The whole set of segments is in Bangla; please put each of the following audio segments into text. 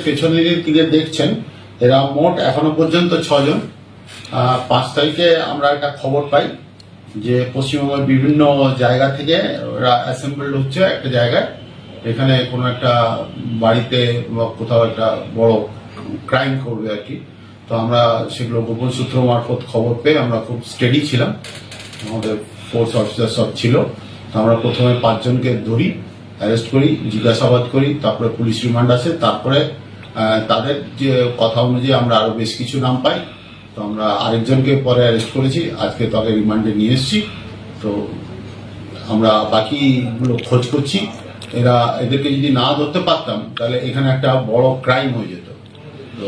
পেছন দিকে দেখছেন এরা মোট এখনো পর্যন্ত 6 জন। 5 তারিখে আমরা একটা খবর পাই যে পশ্চিমবঙ্গের বিভিন্ন জায়গা থেকে ওরা অ্যাসেম্বলড হচ্ছে একটা জায়গায়, এখানে কোনো একটা বাড়িতে বা কোথাও একটা বড় ক্রাইম করবে আর কি। তো আমরা সেগুলো গোপন সূত্র মারফত খবর পেয়ে আমরা খুব স্টেডি ছিলাম, আমাদের ফোর্স অফিসার সব ছিল। তো আমরা প্রথমে 5 জনকে ধরি, অ্যারেস্ট করি, জিজ্ঞাসাবাদ করি, তারপরে পুলিশ রিমান্ড আসে, তারপরে তাদের যে কথা অনুযায়ী আমরা আরো বেশ কিছু নাম পাই। তো আমরা আরেকজনকে পরে অ্যারেস্ট করেছি, আজকে তাকে রিমান্ডে নিয়ে এসেছি। তো আমরা বাকিগুলো খোঁজ করছি। এদেরকে যদি না ধরতে পারতাম তাহলে এখানে একটা বড় ক্রাইম হয়ে যেত। তো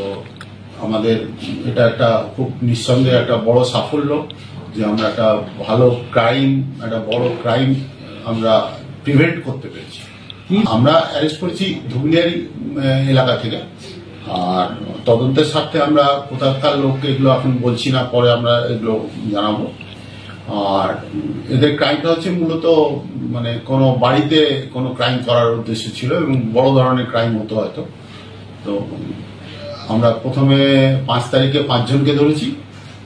আমাদের এটা একটা খুব নিঃসন্দেহে একটা বড় সাফল্য যে আমরা একটা বড় ক্রাইম আমরা প্রিভেন্ট করতে পেরেছি। আমরা অ্যারেস্ট করেছি ধুবুলিয়ারি এলাকা থেকে, আর তদন্তের স্বার্থে আমরা কোথাকার লোককে এগুলো এখন বলছি না, পরে আমরা এগুলো জানাবো। আর এদের ক্রাইমটা হচ্ছে মূলত মানে কোনো বাড়িতে কোনো ক্রাইম করার উদ্দেশ্য ছিল এবং বড় ধরনের ক্রাইম হতো হয়তো। তো আমরা প্রথমে 5 তারিখে 5 জনকে ধরেছি,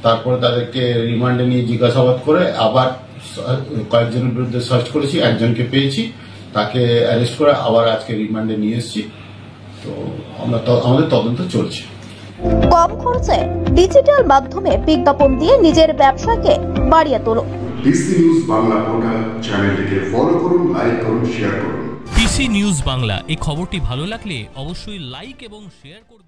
তারপরে তাদেরকে রিমান্ডে নিয়ে জিজ্ঞাসাবাদ করে আবার কয়েকজনের বিরুদ্ধে সার্চ করেছি, একজনকে পেয়েছি, তাকে অ্যারেস্ট করে আবার আজকে রিমান্ডে নিয়ে এসেছি। তো আমাদের তদন্ত চলছে। কম খরচে ডিজিটাল মাধ্যমে বিজ্ঞাপন দিয়ে নিজের ব্যবসাকে বাড়িয়ে তোলো। ডিসি নিউজ বাংলা পোর্টাল চ্যানেলটিকে ফলো করুন, লাইক করুন, শেয়ার করুন। ডিসি নিউজ বাংলা এই খবরটি ভালো লাগলে অবশ্যই লাইক এবং শেয়ার করুন।